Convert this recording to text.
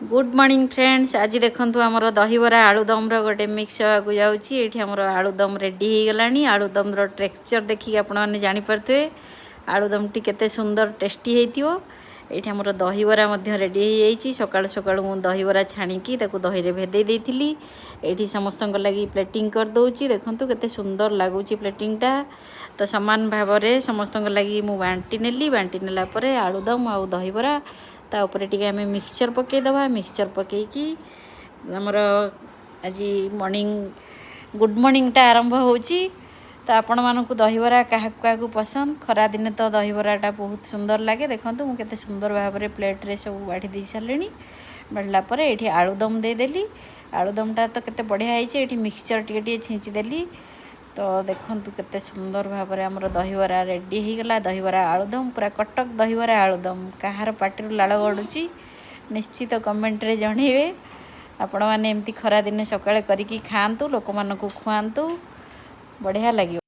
Good morning friends. आज देखंतु हमर दहीबरा आलूदम गोटे मिक्स होगा जाऊँगी। ये आमर आलूदम रेडी हो गला। आलूदम टेक्सचर देखिए आपण मैंने जापे आलूदम टी केते सुंदर टेस्टी होती। ये आमर दहीबरा रेडी हो जाइए। सकाळु सकाळु मु दहीबरा छाणिकी दही रे भेदे देइथिली। ये समस्त लगी प्लेटिंग कर दउची। देखंतु केते सुंदर लगुच प्लेटिंग टा। तो समान भाव में समस्त लगी मु बांटी नेली। बांटी नेला परे आलूदम आ दहीबरा ता ऊपर टिके आमे मिक्सचर पकेदबा। मिक्सचर पकेकी हमर आज मॉर्निंग गुड मॉर्निंग टा आरंभ होची। तो आपण मानकु दहीबरा क्या पसंद खरा दिन तो दहीबराटा बहुत सुंदर लगे। देखो मुझे केते सुंदर भाव में प्लेट रे सब बाढ़ी दे सारे। बाढ़ला ये आलूदम देदेली। आलूदमटा तो केते बढ़िया होती। मिक्सचर टे छींचीदेली। तो देखु केते सुंदर भाव में आमर दहीबरा रेडी हो गला। दहीबरा आलूदम पूरा कटक दहीबरा आलूदम कहार पार्टी लाड़ गड़ुची निश्चित कमेंट रे जणेबे। आपण मैंने एमती खरा दिन सकाळे करिकी खाआंतु लोक मानकु खुआंतु बढ़िया लगे।